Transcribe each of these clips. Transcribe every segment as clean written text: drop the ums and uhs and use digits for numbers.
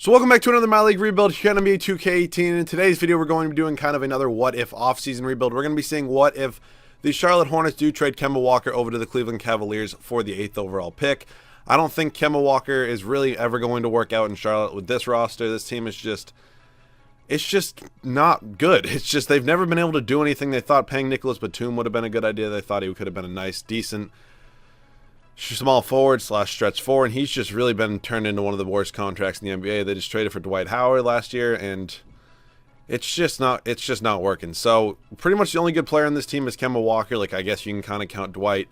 So welcome back to another My League rebuild here on NBA 2K18. In today's video, we're going to be doing kind of another what-if offseason rebuild. We're going to be seeing what if the Charlotte Hornets do trade Kemba Walker over to the Cleveland Cavaliers for the 8th overall pick. I don't think Kemba Walker is really ever going to work out in Charlotte with this roster. This team is just, it's just not good. It's just they've never been able to do anything. They thought paying Nicholas Batum would have been a good idea. They thought he could have been a nice, decent small forward / stretch four, and he's just really been turned into one of the worst contracts in the NBA. They just traded for Dwight Howard last year, and it's just not working. So pretty much the only good player on this team is Kemba Walker. Like, I guess you can kind of count Dwight.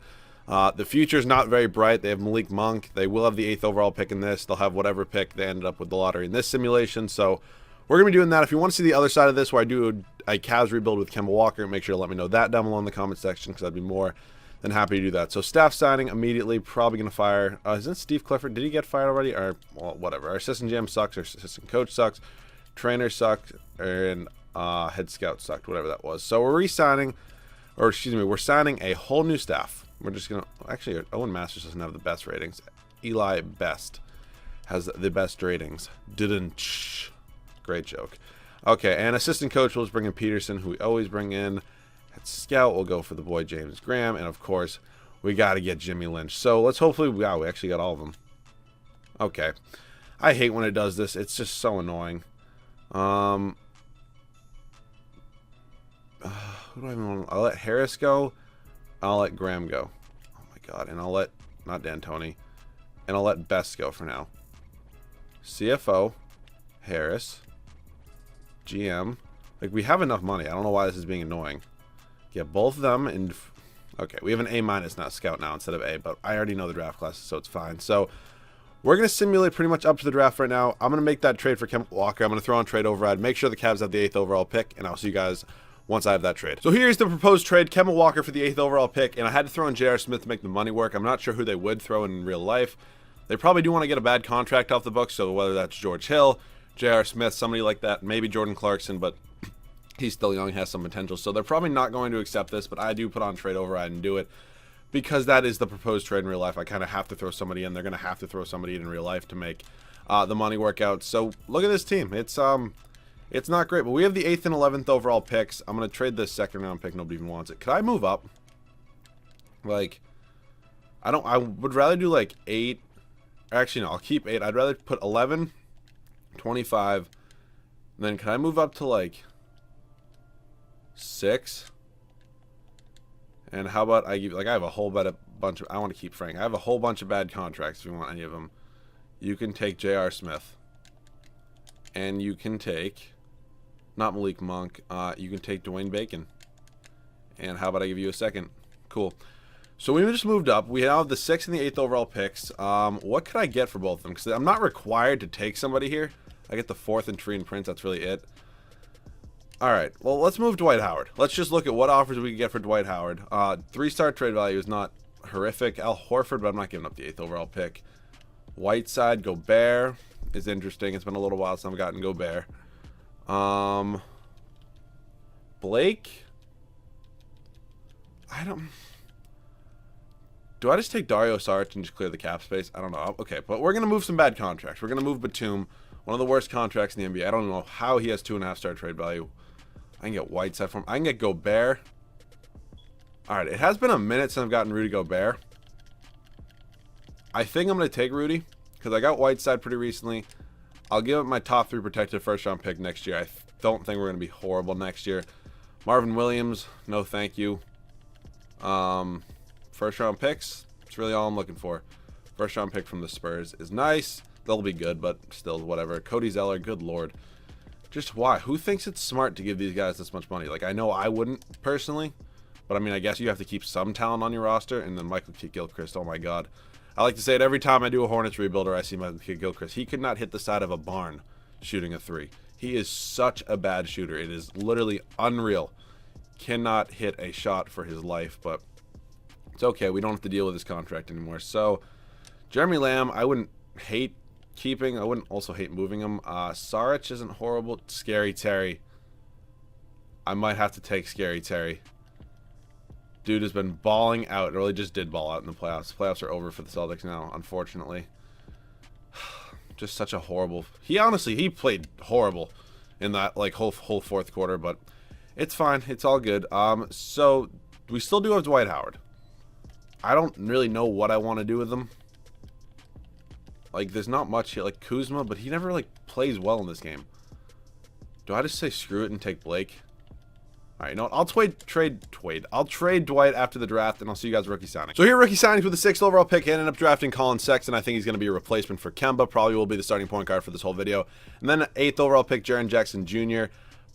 The future's not very bright. They have Malik Monk. They will have the 8th overall pick in this. They'll have whatever pick they ended up with the lottery in this simulation. So we're going to be doing that. If you want to see the other side of this, where I do a Cavs rebuild with Kemba Walker, make sure to let me know that down below in the comment section, because I'd be more than happy to do that. So staff signing immediately, probably going to fire. Isn't Steve Clifford? Did he get fired already? Or, well, whatever. Our assistant GM sucks. Our assistant coach sucks. Trainer sucked. And head scout sucked. Whatever that was. So we're re-signing, or excuse me, we're signing a whole new staff. We're just going to, actually, Owen Masters doesn't have the best ratings. Eli Best has the best ratings. Didn't. Great joke. Okay, and assistant coach will just bring in Peterson, who we always bring in. At scout, we'll go for the boy James Graham, and of course, we got to get Jimmy Lynch. So let's hopefully, wow, we actually got all of them. Okay, I hate when it does this. It's just so annoying. Who do I even want? I'll let Harris go. I'll let Graham go. Oh my God, and I'll let not D'Antoni, and I'll let Best go for now. CFO, Harris, GM. Like, we have enough money. I don't know why this is being annoying. Get both of them, and okay, we have an A-, not scout now instead of A, but I already know the draft classes, so it's fine. So we're going to simulate pretty much up to the draft right now. I'm going to make that trade for Kemba Walker. I'm going to throw on trade override, make sure the Cavs have the 8th overall pick, and I'll see you guys once I have that trade. So here's the proposed trade, Kemba Walker for the 8th overall pick, and I had to throw in J.R. Smith to make the money work. I'm not sure who they would throw in real life. They probably do want to get a bad contract off the books, so whether that's George Hill, J.R. Smith, somebody like that, maybe Jordan Clarkson, but he's still young, has some potential, so they're probably not going to accept this, but I do put on trade override and do it because that is the proposed trade in real life. I kind of have to throw somebody in. They're going to have to throw somebody in real life to make the money work out. So look at this team. It's not great, but we have the 8th and 11th overall picks. I'm going to trade this second round pick. Nobody even wants it. Could I move up? Like, I would rather do like 8. Actually, no, I'll keep 8. I'd rather put 11, 25. And then can I move up to like 6? And how about I give, like, I have a whole bunch of, I want to keep Frank. I have a whole bunch of bad contracts if you want any of them. You can take J.R. Smith. And you can take, not Malik Monk, you can take Dwayne Bacon. And how about I give you a second? Cool. So we just moved up. We have the 6th and the 8th overall picks. What could I get for both of them? Because I'm not required to take somebody here. I get the 4th and Tree and Prince. That's really it. All right, well, let's move Dwight Howard. Let's just look at what offers we can get for Dwight Howard. 3-star trade value is not horrific. Al Horford, but I'm not giving up the 8th overall pick. Whiteside, Gobert is interesting. It's been a little while since I've gotten Gobert. Blake? Do I just take Dario Saric and just clear the cap space? I don't know. Okay, but we're going to move some bad contracts. We're going to move Batum, one of the worst contracts in the NBA. I don't know how he has 2.5-star trade value. I can get Whiteside from him. I can get Gobert. All right, it has been a minute since I've gotten Rudy Gobert. I think I'm going to take Rudy because I got Whiteside pretty recently. I'll give it my top 3 protected first-round pick next year. I don't think we're going to be horrible next year. Marvin Williams, no thank you. First-round picks, that's really all I'm looking for. First-round pick from the Spurs is nice. They'll be good, but still, whatever. Cody Zeller, good lord. Just why? Who thinks it's smart to give these guys this much money? Like, I know I wouldn't personally, but I mean, I guess you have to keep some talent on your roster. And then Michael Gilchrist, oh my God. I like to say it every time I do a Hornets rebuild or I see Michael Gilchrist. He could not hit the side of a barn shooting a 3. He is such a bad shooter. It is literally unreal. Cannot hit a shot for his life, but it's okay. We don't have to deal with his contract anymore. So, Jeremy Lamb, I wouldn't hate keeping. I wouldn't also hate moving him. Saric isn't horrible. Scary Terry. I might have to take Scary Terry. Dude has been balling out. It really just did ball out in the playoffs. The playoffs are over for the Celtics now, unfortunately. Just such a horrible... He played horrible in that, like, whole fourth quarter, but it's fine. It's all good. So we still do have Dwight Howard. I don't really know what I want to do with him. Like, there's not much here. Like, Kuzma, but he never, like, plays well in this game. Do I just say screw it and take Blake? All right, you know what? I'll trade Dwight after the draft, and I'll see you guys rookie signing. So here, rookie signings with the 6th overall pick. He ended up drafting Colin Sexton. I think he's going to be a replacement for Kemba. Probably will be the starting point guard for this whole video. And then 8th overall pick, Jaren Jackson Jr.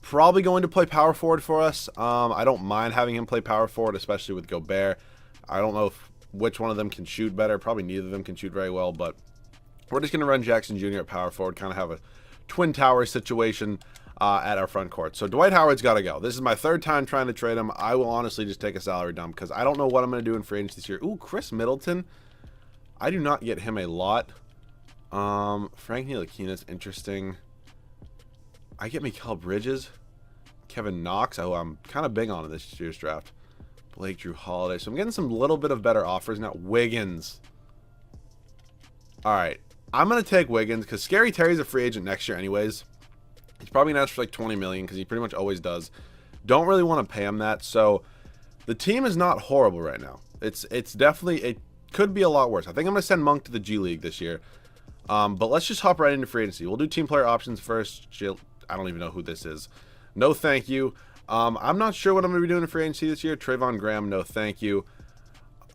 Probably going to play power forward for us. I don't mind having him play power forward, especially with Gobert. I don't know which one of them can shoot better. Probably neither of them can shoot very well, but we're just going to run Jackson Jr. at power forward, kind of have a twin tower situation at our front court. So Dwight Howard's got to go. This is my 3rd time trying to trade him. I will honestly just take a salary dump because I don't know what I'm going to do in free agency this year. Ooh, Chris Middleton. I do not get him a lot. Frank Ntilikina's interesting. I get Mikal Bridges. Kevin Knox, who I'm kind of big on in this year's draft. Blake Drew Holiday. So I'm getting some little bit of better offers now. Wiggins. All right. I'm going to take Wiggins because Scary Terry's a free agent next year anyways. He's probably going to ask for like $20 million because he pretty much always does. Don't really want to pay him that. So the team is not horrible right now. It's definitely, it could be a lot worse. I think I'm going to send Monk to the G League this year. But let's just hop right into free agency. We'll do team player options first. I don't even know who this is. No, thank you. I'm not sure what I'm going to be doing in free agency this year. Trayvon Graham, no, thank you.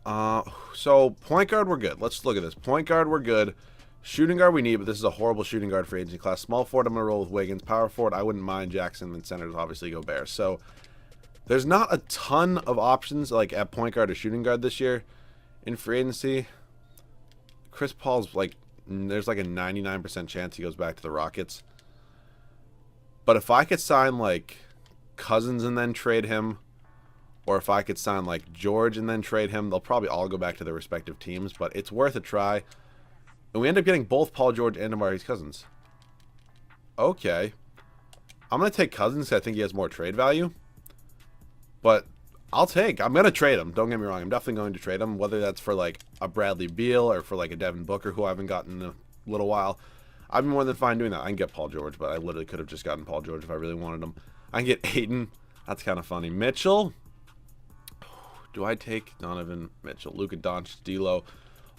So point guard, we're good. Let's look at this. Point guard, we're good. Shooting guard we need, but this is a horrible shooting guard free agency class. Small forward, I'm going to roll with Wiggins. Power forward, I wouldn't mind Jackson. And center is obviously Gobert. So there's not a ton of options like at point guard or shooting guard this year in free agency. Chris Paul's like, there's like a 99% chance he goes back to the Rockets. But if I could sign like Cousins and then trade him, or if I could sign like George and then trade him, they'll probably all go back to their respective teams, but it's worth a try. And we end up getting both Paul George and DeMarcus Cousins. Okay. I'm going to take Cousins because I think he has more trade value. But I'm going to trade him. Don't get me wrong. I'm definitely going to trade him, whether that's for like a Bradley Beal or for like a Devin Booker, who I haven't gotten in a little while. I'd be more than fine doing that. I can get Paul George, but I literally could have just gotten Paul George if I really wanted him. I can get Ayton. That's kind of funny. Mitchell. Do I take Donovan Mitchell? Luka Doncic, D'Lo,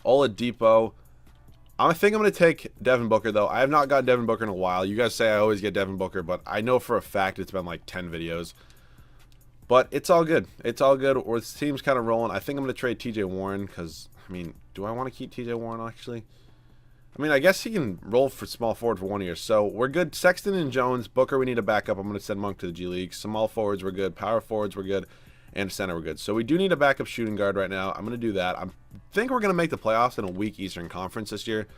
Oladipo. I think I'm going to take Devin Booker, though. I have not gotten Devin Booker in a while. You guys say I always get Devin Booker, but I know for a fact it's been like 10 videos. But it's all good. It's all good. Or this team's kind of rolling. I think I'm going to trade TJ Warren because, I mean, do I want to keep TJ Warren, actually? I mean, I guess he can roll for small forward for 1 year. So we're good. Sexton and Jones. Booker, we need a backup. I'm going to send Monk to the G League. Small forwards, we're good. Power forwards, we're good. And center, we're good. So we do need a backup shooting guard right now. I'm going to do that. I think we're going to make the playoffs in a weak Eastern Conference this year. It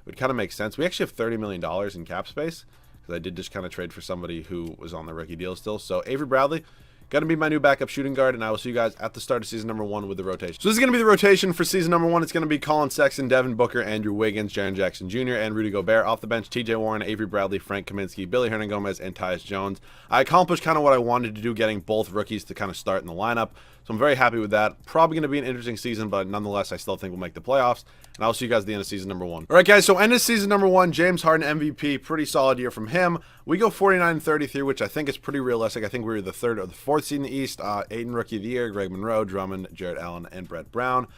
would kind of make sense. We actually have $30 million in cap space because I did just kind of trade for somebody who was on the rookie deal still. So Avery Bradley, going to be my new backup shooting guard, and I will see you guys at the start of season number 1 with the rotation. So this is going to be the rotation for season number 1. It's going to be Colin Sexton, Devin Booker, Andrew Wiggins, Jaren Jackson Jr., and Rudy Gobert. Off the bench, TJ Warren, Avery Bradley, Frank Kaminsky, Billy Hernangomez, and Tyus Jones. I accomplished kind of what I wanted to do, getting both rookies to kind of start in the lineup. So I'm very happy with that. Probably going to be an interesting season, but nonetheless, I still think we'll make the playoffs. And I'll see you guys at the end of season number 1. All right, guys, so end of season number 1, James Harden MVP. Pretty solid year from him. We go 49-33, which I think is pretty realistic. I think we were the 3rd or the 4th seed in the East. Aiden Rookie of the Year, Greg Monroe, Drummond, Jarrett Allen, and Brett Brown.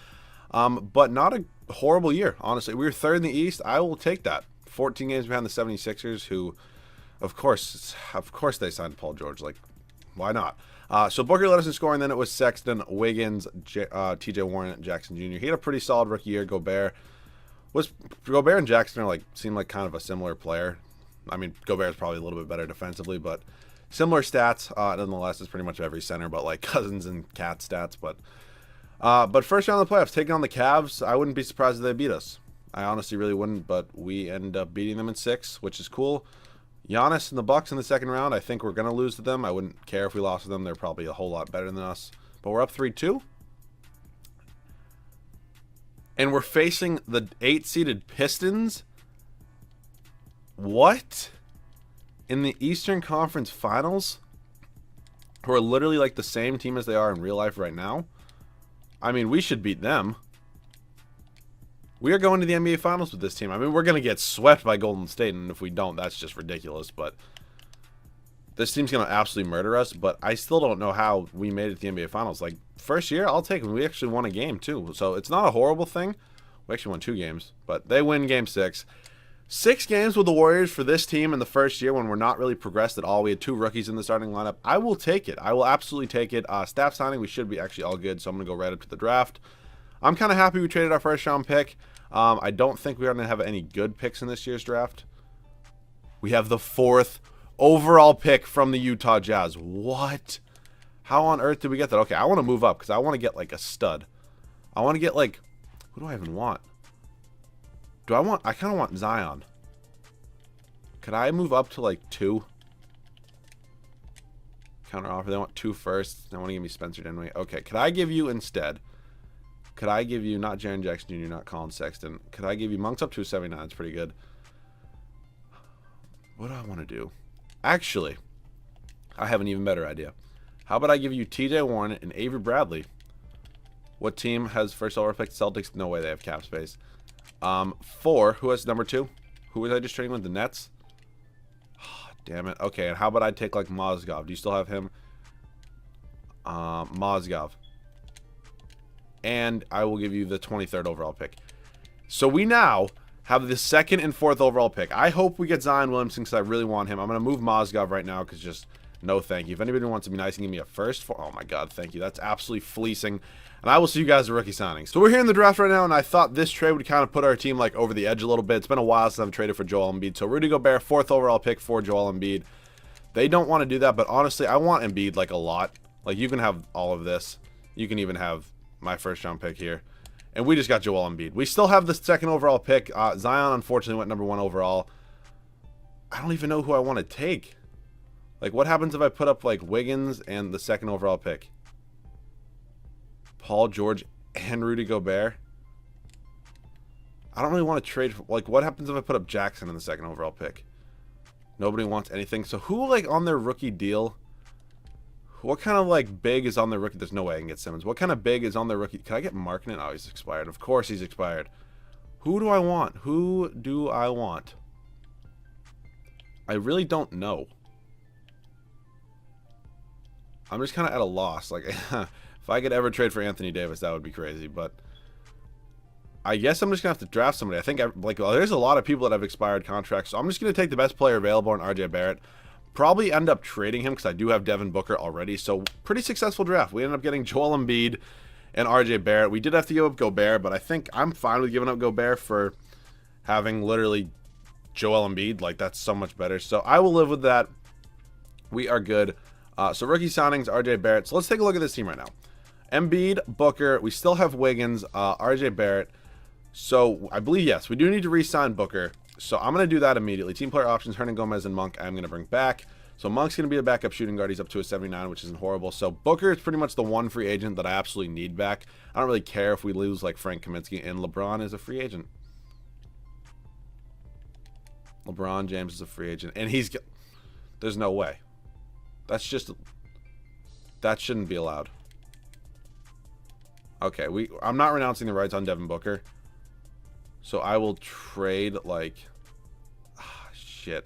But not a horrible year, honestly. We were 3rd in the East. I will take that. 14 games behind the 76ers, who, of course they signed Paul George. Like, why not? So Booker led us in scoring. Then it was Sexton, Wiggins, TJ Warren, and Jackson Jr. He had a pretty solid rookie year. Gobert and Jackson are seem like kind of a similar player. I mean, Gobert is probably a little bit better defensively, but similar stats. Nonetheless, it's pretty much every center, but like Cousins and Cat stats. But first round of the playoffs, taking on the Cavs, I wouldn't be surprised if they beat us. I honestly really wouldn't, but we end up beating them in 6, which is cool. Giannis and the Bucks in the second round, I think we're going to lose to them. I wouldn't care if we lost to them. They're probably a whole lot better than us. But we're up 3-2. And we're facing the 8-seeded Pistons. What? In the Eastern Conference Finals? Who are literally like the same team as they are in real life right now? I mean, we should beat them. We are going to the NBA Finals with this team. I mean, we're going to get swept by Golden State, and if we don't, that's just ridiculous. But this team's going to absolutely murder us, but I still don't know how we made it to the NBA Finals. Like, first year, I'll take it. We actually won a game, too. So it's not a horrible thing. We actually won 2 games, but they win Game 6. 6 games with the Warriors for this team in the first year when we're not really progressed at all. We had 2 rookies in the starting lineup. I will take it. I will absolutely take it. Staff signing, we should be actually all good, so I'm going to go right up to the draft. I'm kind of happy we traded our first-round pick. I don't think we're going to have any good picks in this year's draft. We have the 4th overall pick from the Utah Jazz. What? How on earth did we get that? Okay, I want to move up because I want to get like a stud. I want to get like, who do I even want? I kind of want Zion. Could I move up to like 2? Counter offer. They want 2 firsts. They want to give me Spencer Dinwiddie. Okay, could I give you instead? Could I give you, not Jaren Jackson Jr., not Colin Sexton. Could I give you Monk's up to 79? It's pretty good. What do I want to do? Actually, I have an even better idea. How about I give you TJ Warren and Avery Bradley? What team has first overall pick? Celtics? No way, they have cap space. 4, who has number 2? Who was I just trading with? The Nets? Oh, damn it. Okay, and how about I take like Mozgov? Do you still have him? Mozgov. And I will give you the 23rd overall pick. So we now have the 2nd and 4th overall pick. I hope we get Zion Williamson because I really want him. I'm going to move Mozgov right now because just no thank you. If anybody wants to be nice and give me a first for, oh my god, thank you. That's absolutely fleecing. And I will see you guys at rookie signings. So we're here in the draft right now, and I thought this trade would kind of put our team like over the edge a little bit. It's been a while since I've traded for Joel Embiid. So Rudy Gobert, 4th overall pick for Joel Embiid. They don't want to do that, but honestly, I want Embiid like a lot. Like you can have all of this. You can even have my first round pick here. And we just got Joel Embiid. We still have the 2nd overall pick. Zion, unfortunately, went number 1 overall. I don't even know who I want to take. Like, what happens if I put up, like, Wiggins and the 2nd overall pick? Paul George and Rudy Gobert? I don't really want to trade. Like, what happens if I put up Jackson in the 2nd overall pick? Nobody wants anything. So, who, like, on their rookie deal? What kind of, like, big is on their rookie? There's no way I can get Simmons. What kind of big is on their rookie? Can I get Markkinen? Oh, he's expired. Of course he's expired. Who do I want? Who do I want? I really don't know. I'm just kind of at a loss. Like, if I could ever trade for Anthony Davis, that would be crazy. But I guess I'm just going to have to draft somebody. I think, like, well, there's a lot of people that have expired contracts. So I'm just going to take the best player available on RJ Barrett. Probably end up trading him because I do have Devin Booker already. So pretty successful draft. We ended up getting Joel Embiid and RJ Barrett. We did have to give up Gobert, but I think I'm fine with giving up Gobert for having literally Joel Embiid. Like, that's so much better. So I will live with that. We are good. So rookie signings, RJ Barrett. So let's take a look at this team right now. Embiid, Booker. We still have Wiggins, RJ Barrett. So I believe, yes, we do need to re-sign Booker. So I'm going to do that immediately. Team player options, Hernan Gomez and Monk, I'm going to bring back. So Monk's going to be a backup shooting guard. He's up to a 79, which isn't horrible. So Booker is pretty much the one free agent that I absolutely need back. I don't really care if we lose like Frank Kaminsky, and LeBron is a free agent. LeBron James is a free agent, and there's no way. That shouldn't be allowed. Okay, I'm not renouncing the rights on Devin Booker. So I will trade, like, shit.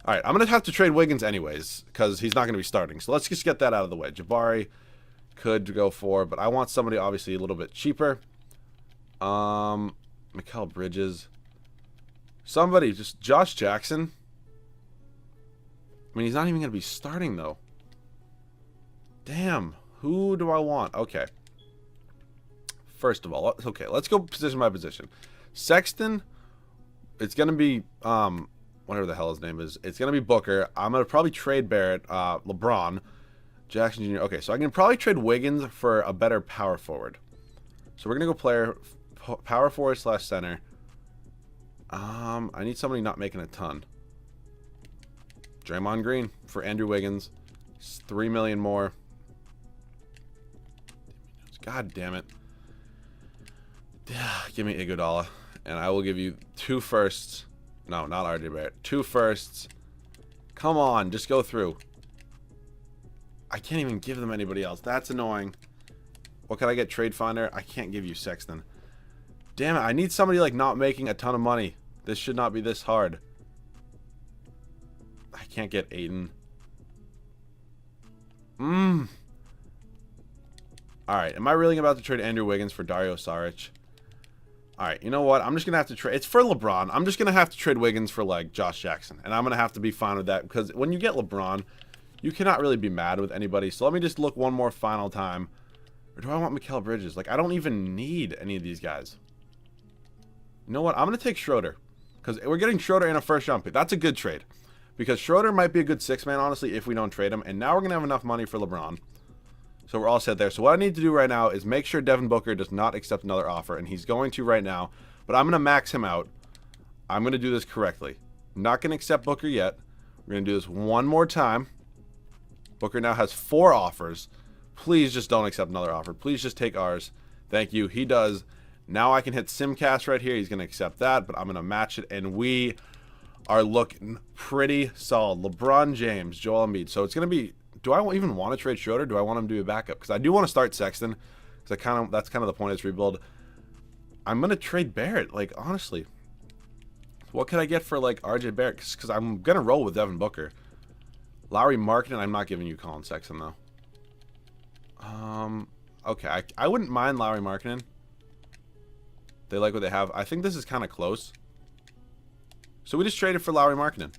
All right, I'm going to have to trade Wiggins anyways because he's not going to be starting. So let's just get that out of the way. Jabari could go for, but I want somebody obviously a little bit cheaper. Mikal Bridges. Somebody, just Josh Jackson. I mean, he's not even going to be starting, though. Damn. Who do I want? Okay. First of all, okay, let's go position by position. Sexton, it's going to be, whatever the hell his name is. It's going to be Booker. I'm going to probably trade Barrett, LeBron, Jackson Jr. Okay, so I can probably trade Wiggins for a better power forward. So we're going to go power forward / center. I need somebody not making a ton. Draymond Green for Andrew Wiggins. It's $3 million more. God damn it. Give me Iguodala. And I will give you 2 firsts. No, not RJ Barrett. 2 firsts. Come on, just go through. I can't even give them anybody else. That's annoying. What can I get? Trade Finder? I can't give you Sexton. Damn it, I need somebody like not making a ton of money. This should not be this hard. I can't get Aiden. Alright, am I really about to trade Andrew Wiggins for Dario Saric? Alright, you know what? I'm just going to have to trade. It's for LeBron. I'm just going to have to trade Wiggins for, like, Josh Jackson. And I'm going to have to be fine with that. Because when you get LeBron, you cannot really be mad with anybody. So let me just look one more final time. Or do I want Mikal Bridges? Like, I don't even need any of these guys. You know what? I'm going to take Schroeder. Because we're getting Schroeder in a first-round pick. That's a good trade. Because Schroeder might be a good six-man, honestly, if we don't trade him. And now we're going to have enough money for LeBron. So we're all set there. So what I need to do right now is make sure Devin Booker does not accept another offer. And he's going to right now. But I'm going to max him out. I'm going to do this correctly. I'm not going to accept Booker yet. We're going to do this one more time. Booker now has 4 offers. Please just don't accept another offer. Please just take ours. Thank you. He does. Now I can hit Simcast right here. He's going to accept that. But I'm going to match it. And we are looking pretty solid. LeBron James, Joel Embiid. So it's going to be... Do I even want to trade Schroeder? Do I want him to be a backup? Because I do want to start Sexton. Because that's kind of the point of this rebuild. I'm going to trade Barrett. Like, honestly. What can I get for, like, RJ Barrett? Because I'm going to roll with Devin Booker. Lowry Markkanen. I'm not giving you Colin Sexton, though. Okay. I wouldn't mind Lowry Markkanen. They like what they have. I think this is kind of close. So we just traded for Lowry Markkanen.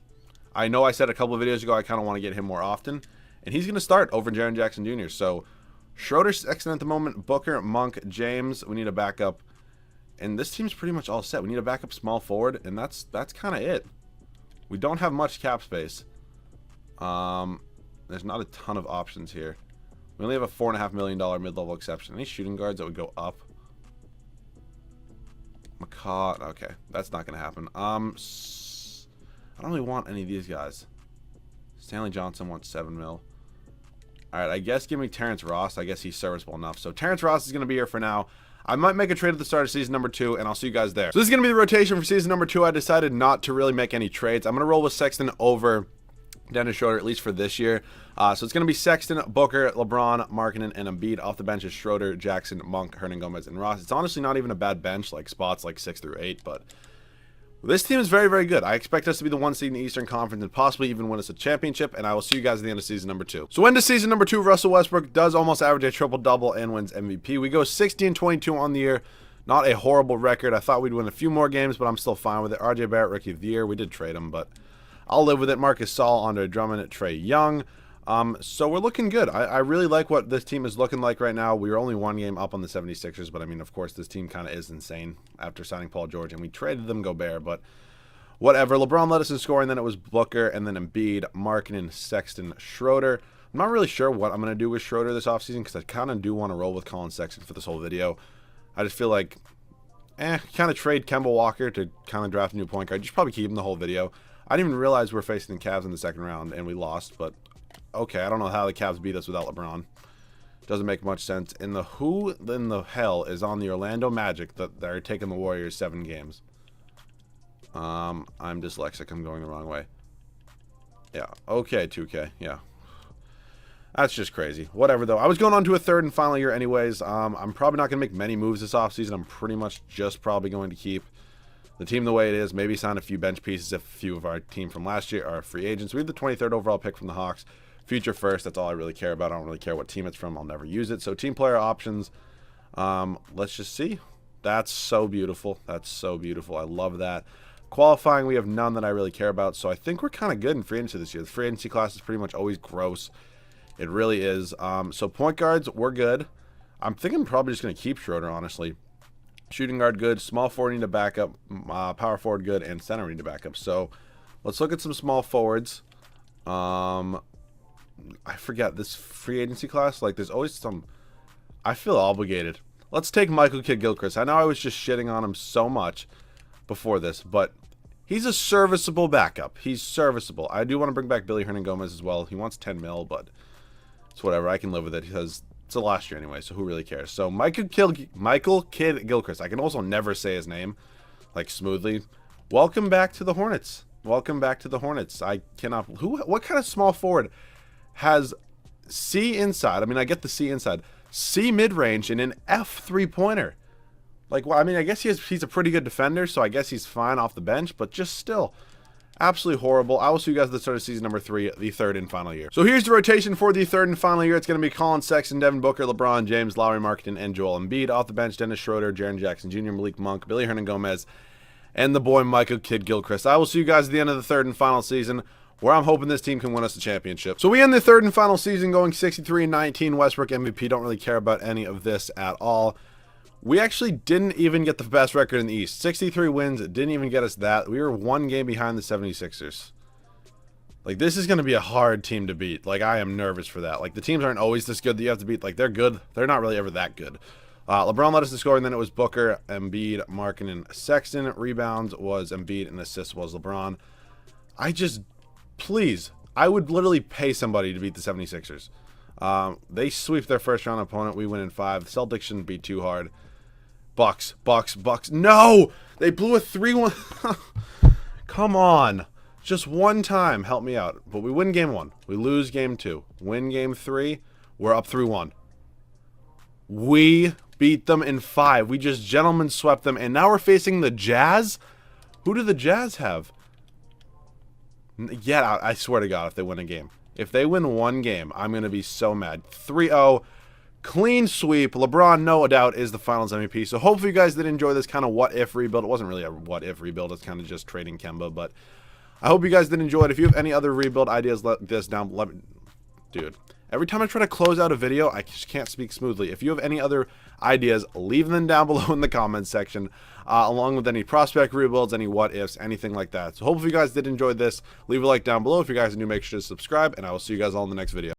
I know I said a couple of videos ago I kind of want to get him more often. And he's going to start over Jaren Jackson Jr. So, Schroeder, Sexton at the moment. Booker, Monk, James. We need a backup. And this team's pretty much all set. We need a backup small forward. And that's kind of it. We don't have much cap space. There's not a ton of options here. We only have a $4.5 million mid-level exception. Any shooting guards that would go up? McCaw. Okay, that's not going to happen. I don't really want any of these guys. Stanley Johnson wants 7 mil. Alright, I guess give me Terrence Ross. I guess he's serviceable enough. So Terrence Ross is going to be here for now. I might make a trade at the start of season number 2, and I'll see you guys there. So this is going to be the rotation for season number 2. I decided not to really make any trades. I'm going to roll with Sexton over Dennis Schroeder, at least for this year. So it's going to be Sexton, Booker, LeBron, Markkanen, and Embiid. Off the bench is Schroeder, Jackson, Monk, Hernan Gomez, and Ross. It's honestly not even a bad bench, like spots like 6 through 8, but... This team is very, very good. I expect us to be the 1 seed in the Eastern Conference and possibly even win us a championship, and I will see you guys at the end of season number 2. So into season number 2, Russell Westbrook does almost average a triple-double and wins MVP. We go 16-22 on the year. Not a horrible record. I thought we'd win a few more games, but I'm still fine with it. RJ Barrett, Rookie of the Year. We did trade him, but I'll live with it. Marcus Saul, Andre Drummond, Trae Young. So we're looking good. I really like what this team is looking like right now. We were only 1 game up on the 76ers, but I mean, of course, this team kind of is insane after signing Paul George, and we traded them Gobert, but... Whatever. LeBron led us in scoring, then it was Booker, and then Embiid, Markkanen, Sexton, Schroeder. I'm not really sure what I'm going to do with Schroeder this offseason because I kind of do want to roll with Colin Sexton for this whole video. I just feel like, kind of trade Kemba Walker to kind of draft a new point guard. Just probably keep him the whole video. I didn't even realize we're facing the Cavs in the second round, and we lost, but okay. I don't know how the Cavs beat us without LeBron. Doesn't make much sense. And who in the hell is on the Orlando Magic that they're taking the Warriors 7 games? I'm dyslexic. I'm going the wrong way. Yeah. Okay, 2K. Yeah. That's just crazy. Whatever, though. I was going on to a 3rd and final year anyways. I'm probably not going to make many moves this offseason. I'm pretty much just probably going to keep the team the way it is. Maybe sign a few bench pieces if a few of our team from last year are free agents. We have the 23rd overall pick from the Hawks. Future first. That's all I really care about. I don't really care what team it's from. I'll never use it. So team player options. Let's just see. That's so beautiful. That's so beautiful. I love that. Qualifying, we have none that I really care about, so I think we're kind of good in free agency this year. The free agency class is pretty much always gross. It really is. So point guards, we're good. I'm thinking I'm probably just going to keep Schroeder, honestly. Shooting guard, good. Small forward, need a backup. Power forward, good. And center, need a backup. So let's look at some small forwards. I forget, this free agency class, like there's always some... I feel obligated. Let's take Michael Kidd-Gilchrist. I know I was just shitting on him so much before this, but he's a serviceable backup. He's serviceable. I do want to bring back Billy Hernan Gomez as well. He wants 10 mil, but it's whatever. I can live with it because it's the last year anyway, so who really cares? So Michael Kidd-Gilchrist. I can also never say his name like smoothly. Welcome back to the Hornets. Welcome back to the Hornets. I cannot... What kind of small forward has C inside? I mean, I get the C inside. C mid-range and an F three-pointer. Like, well, I mean, I guess he's a pretty good defender, so I guess he's fine off the bench, but just still, absolutely horrible. I will see you guys at the start of season number 3, the third and final year. So here's the rotation for the third and final year. It's going to be Colin Sexton, Devin Booker, LeBron James, Lowry Markkanen, and Joel Embiid. Off the bench, Dennis Schroeder, Jaren Jackson Jr., Malik Monk, Billy Hernan-Gomez, and the boy Michael Kidd-Gilchrist. I will see you guys at the end of the third and final season, where I'm hoping this team can win us the championship. So we end the third and final season going 63-19. Westbrook MVP. Don't really care about any of this at all. We actually didn't even get the best record in the East. 63 wins didn't even get us that. We were 1 game behind the 76ers. Like, this is going to be a hard team to beat. Like, I am nervous for that. Like, the teams aren't always this good that you have to beat. Like, they're good. They're not really ever that good. LeBron led us to score, and then it was Booker, Embiid, Markkanen, Sexton. Rebounds was Embiid, and assists was LeBron. Please, I would literally pay somebody to beat the 76ers. They sweep their first-round opponent. We win in 5. The Celtics shouldn't be too hard. Bucks. No! They blew a 3-1. Come on. Just one time. Help me out. But we win game 1. We lose game 2. Win game 3. We're up 3-1. We beat them in 5. We just gentlemen swept them. And now we're facing the Jazz? Who do the Jazz have? Yeah, I swear to God, if they win a game. If they win 1 game, I'm going to be so mad. 3-0. Clean sweep. LeBron, no doubt, is the finals MVP. So hopefully you guys did enjoy this kind of what-if rebuild. It wasn't really a what-if rebuild. It's kind of just trading Kemba. But I hope you guys did enjoy it. If you have any other rebuild ideas, let this down. Dude, every time I try to close out a video, I just can't speak smoothly. If you have any other ideas, leave them down below in the comments section, along with any prospect rebuilds, any what-ifs, anything like that. So hopefully you guys did enjoy this. Leave a like down below. If you guys are new, make sure to subscribe, and I will see you guys all in the next video.